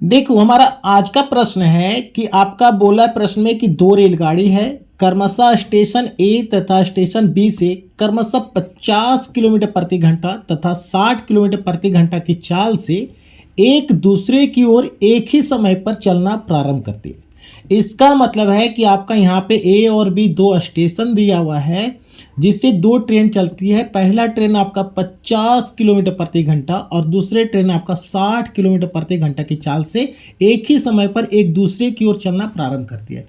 देखो हमारा आज का प्रश्न है कि आपका बोला प्रश्न में कि दो रेलगाड़ी है क्रमशः स्टेशन ए तथा स्टेशन बी से क्रमशः 50 किलोमीटर प्रति घंटा तथा 60 किलोमीटर प्रति घंटा की चाल से एक दूसरे की ओर एक ही समय पर चलना प्रारंभ करती है। इसका मतलब है कि आपका यहाँ पे ए और बी दो स्टेशन दिया हुआ है जिससे दो ट्रेन चलती है। पहला ट्रेन आपका 50 किलोमीटर प्रति घंटा और दूसरे ट्रेन आपका 60 किलोमीटर प्रति घंटा की चाल से एक ही समय पर एक दूसरे की ओर चलना प्रारंभ करती है।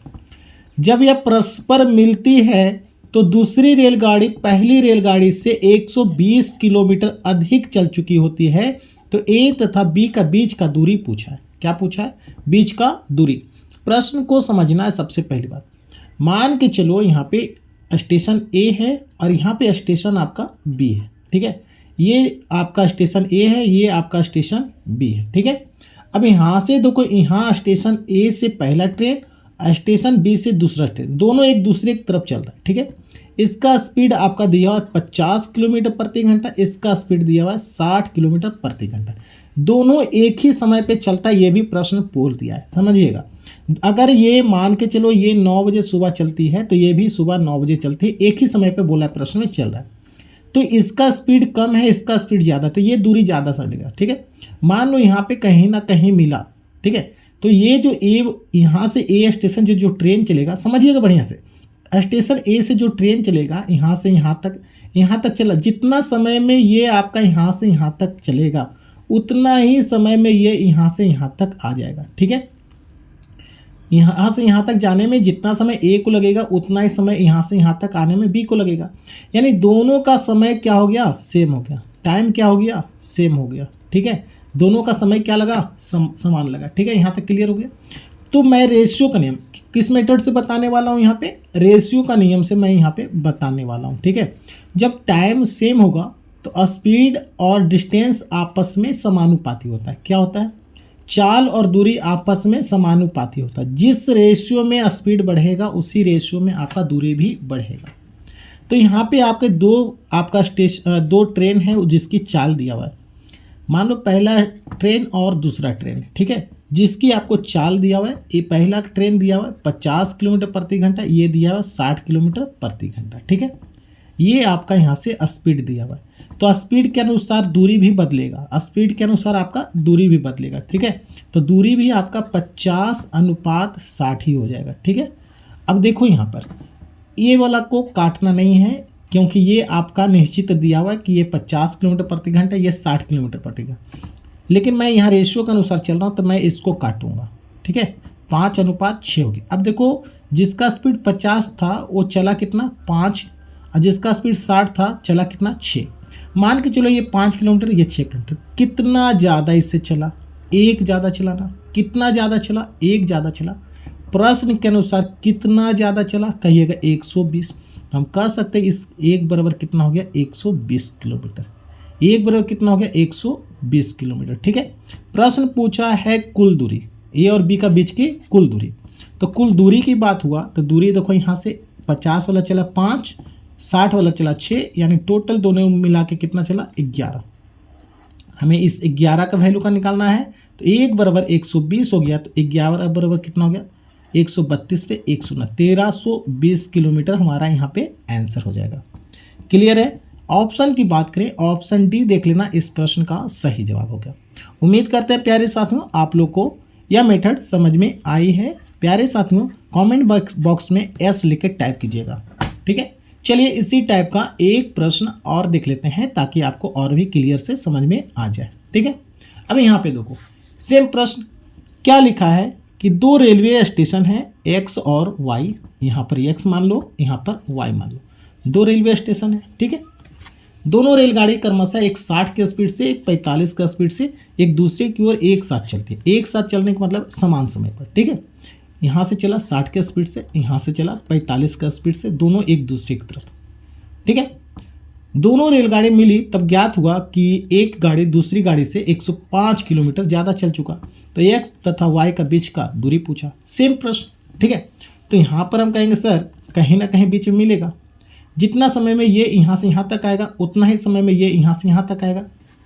जब यह परस्पर मिलती है तो दूसरी रेलगाड़ी पहली रेलगाड़ी से 120 किलोमीटर अधिक चल चुकी होती है। तो ए तथा बी का बीच का दूरी पूछा है। क्या पूछा है? बीच का दूरी। प्रश्न को समझना है। सबसे पहली बात, मान के चलो यहाँ पे स्टेशन ए है और यहाँ पे स्टेशन आपका बी है। ठीक है, ये आपका स्टेशन ए है, ये आपका स्टेशन बी है। ठीक है, अब यहाँ से देखो, यहाँ स्टेशन ए से पहला ट्रेन, स्टेशन बी से दूसरा ट्रेन, दोनों एक दूसरे की तरफ चल रहा है। ठीक है, इसका स्पीड आपका दिया हुआ है 50 किलोमीटर प्रति घंटा, इसका स्पीड दिया हुआ है 60 किलोमीटर प्रति घंटा। दोनों एक ही समय पे चलता है, ये भी प्रश्न बोल दिया है, समझिएगा। अगर ये मान के चलो ये 9 बजे सुबह चलती है तो ये भी सुबह 9 बजे चलती है, एक ही समय पे बोला है, प्रश्न में चल रहा है। तो इसका स्पीड कम है, इसका स्पीड ज़्यादा, तो ये दूरी ज़्यादा चलेगा। ठीक है, मान लो यहाँ पे कहीं ना कहीं मिला। ठीक है, तो ये जो ए, यहाँ से ए स्टेशन जो ट्रेन चलेगा, समझिएगा बढ़िया से, स्टेशन ए से जो ट्रेन चलेगा यहाँ से यहाँ तक चला, जितना समय में ये आपका यहाँ से यहाँ तक चलेगा उतना ही समय में ये यहाँ से यहाँ तक आ जाएगा। ठीक है, यहाँ से यहाँ तक जाने में जितना समय ए को लगेगा उतना ही समय यहाँ से यहाँ तक आने में बी को लगेगा। यानी दोनों का समय क्या हो गया? सेम हो गया। टाइम क्या हो गया? सेम हो गया। ठीक है, दोनों का समय क्या लगा? समान लगा। ठीक है, यहाँ तक क्लियर हो गया। तो मैं रेशियो का नियम किस मेथड से बताने वाला हूँ? यहाँ पे रेशियो का नियम से मैं यहाँ पे बताने वाला हूँ। ठीक है, जब टाइम सेम होगा तो स्पीड और डिस्टेंस आपस में समानुपाती होता है। क्या होता है? चाल और दूरी आपस में समानुपाती होता है। जिस रेशियो में स्पीड बढ़ेगा उसी रेशियो में आपका दूरी भी बढ़ेगा। तो यहाँ पे आपके दो ट्रेन है जिसकी चाल दिया हुआ है। मान लो पहला ट्रेन और दूसरा ट्रेन, ठीक है, जिसकी आपको चाल दिया हुआ है। ये पहला ट्रेन दिया हुआ है 50 किलोमीटर प्रति घंटा, ये दिया हुआ है 60 किलोमीटर प्रति घंटा। ठीक है, ये आपका यहाँ से स्पीड दिया हुआ है। तो स्पीड के अनुसार दूरी भी बदलेगा, स्पीड के अनुसार आपका दूरी भी बदलेगा। ठीक है, तो दूरी भी आपका 50:60 ही हो जाएगा। ठीक है, अब देखो यहाँ पर ये वाला को काटना नहीं है क्योंकि ये आपका निश्चित दिया हुआ है कि ये 50 किलोमीटर प्रति घंटा, ये 60 किलोमीटर प्रति घंटा। लेकिन मैं यहाँ रेशियो के अनुसार चल रहा हूँ तो मैं इसको काटूंगा। ठीक है, 5:6 होगी। अब देखो जिसका स्पीड 50 था वो चला कितना? 5, और जिसका स्पीड 60 था चला कितना? 6। मान के चलो ये 5 किलोमीटर, ये 6 किलोमीटर, कितना ज़्यादा इससे चला? एक ज़्यादा चला ना। कितना ज़्यादा चला? एक ज़्यादा चला। प्रश्न के अनुसार कितना ज़्यादा चला? कहिएगा 120। हम कह सकते हैं इस एक बराबर कितना हो गया? 120 किलोमीटर। एक बराबर कितना हो गया? 120 किलोमीटर। ठीक है, प्रश्न पूछा है कुल दूरी, ए और बी का बीच की कुल दूरी। तो कुल दूरी की बात हुआ तो दूरी देखो यहाँ से 50 वाला चला 5, 60 वाला चला 6, यानी टोटल दोनों मिला के कितना चला? 11। हमें इस 11 का वैल्यू का निकालना है। तो एक बराबर 120 हो गया, तो 11 बराबर कितना हो गया? 132 पे 109, 1320 किलोमीटर हमारा यहाँ पे आंसर हो जाएगा। क्लियर है? ऑप्शन की बात करें, ऑप्शन डी देख लेना, इस प्रश्न का सही जवाब हो गया। उम्मीद करते हैं प्यारे साथियों आप लोग को यह मेथड समझ में आई है। प्यारे साथियों कमेंट बॉक्स में एस लिख के टाइप कीजिएगा। ठीक है, चलिए इसी टाइप का एक प्रश्न और देख लेते हैं ताकि आपको और भी क्लियर से समझ में आ जाए। ठीक है, अब यहाँ पे देखो सेम प्रश्न क्या लिखा है कि दो रेलवे स्टेशन हैं एक्स और वाई। यहाँ पर एक्स मान लो, यहाँ पर वाई मान लो, दो रेलवे स्टेशन है। ठीक है, दोनों रेलगाड़ी क्रमशः एक 60 के स्पीड से एक 45 का स्पीड से एक दूसरे की ओर एक साथ चलती है। एक साथ चलने का मतलब समान समय पर। ठीक है, यहाँ से चला 60 के स्पीड से, यहाँ से चला 45 का स्पीड से, दोनों एक दूसरे की तरफ। ठीक है, दोनों रेलगाड़ी मिली तब ज्ञात हुआ कि एक गाड़ी दूसरी गाड़ी से 105 किलोमीटर ज़्यादा चल चुका। तो एक्स तथा वाई का बीच का दूरी पूछा। सेम प्रश्न। ठीक है, तो यहाँ पर हम कहेंगे सर कहीं ना कहीं बीच में मिलेगा। जितना समय में ये यहाँ से यहाँ तक आएगा उतना ही समय में ये यहाँ से यहाँ तक आएगा।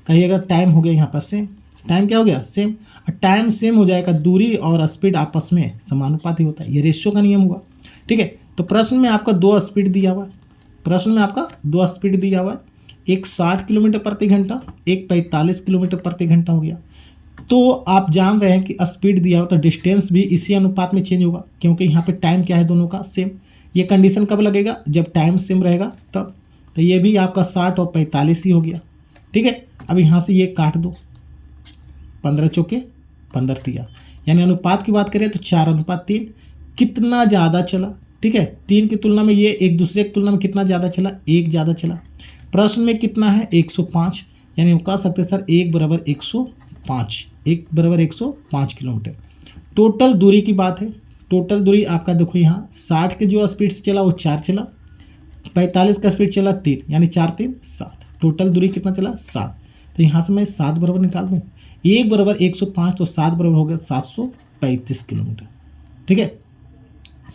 कहिएगा टाइम हो गया यहाँ पर से। टाइम क्या हो गया सेम, और टाइम सेम हो जाएगा, दूरी और स्पीड आपस में समानुपाती होता है, ये रेशियो का नियम हुआ। ठीक है, तो प्रश्न में आपका 2 स्पीड दिया हुआ है, प्रश्न में आपका 2 स्पीड दिया हुआ है, एक 60 किलोमीटर प्रति घंटा, एक 45 किलोमीटर प्रति घंटा हो गया। तो आप जान रहे हैं कि स्पीड दिया हो तो डिस्टेंस भी इसी अनुपात में चेंज होगा, क्योंकि यहाँ पे टाइम क्या है दोनों का सेम। ये कंडीशन कब लगेगा, जब टाइम सेम रहेगा तब। तो ये भी आपका 60 और 45 ही हो गया। ठीक है, अब यहाँ से ये काट दो, 15 चौके 15 दिया, यानी अनुपात की बात करें तो 4:3। कितना ज़्यादा चला, ठीक है, 3 की तुलना में ये एक दूसरे की तुलना में कितना ज़्यादा चला, 1 ज़्यादा चला। प्रश्न में कितना है 105, यानी हम कह सकते हैं सर 1 बराबर 105, 1 बराबर 105 किलोमीटर। टोटल दूरी की बात है, टोटल दूरी आपका देखो यहाँ 60 के जो स्पीड से चला वो 4 चला, 45 का स्पीड चला 3, यानी 4 3 7, टोटल दूरी कितना चला 7। तो यहाँ से मैं 7 बराबर निकाल दूँ, 1 बराबर 105 तो 7 बराबर हो गया 735 किलोमीटर। ठीक है,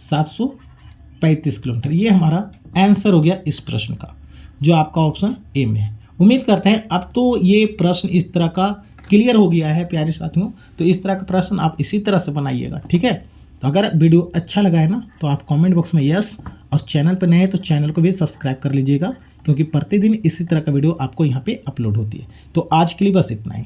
735 किलोमीटर, ये हमारा आंसर हो गया इस प्रश्न का, जो आपका ऑप्शन ए में है। उम्मीद करते हैं अब तो ये प्रश्न इस तरह का क्लियर हो गया है प्यारे साथियों। तो इस तरह का प्रश्न आप इसी तरह से बनाइएगा। ठीक है, तो अगर वीडियो अच्छा लगा है ना तो आप कमेंट बॉक्स में यस, और चैनल पर नए हैं तो चैनल को भी सब्सक्राइब कर लीजिएगा, क्योंकि प्रतिदिन इसी तरह का वीडियो आपको यहाँ पे अपलोड होती है। तो आज के लिए बस इतना ही।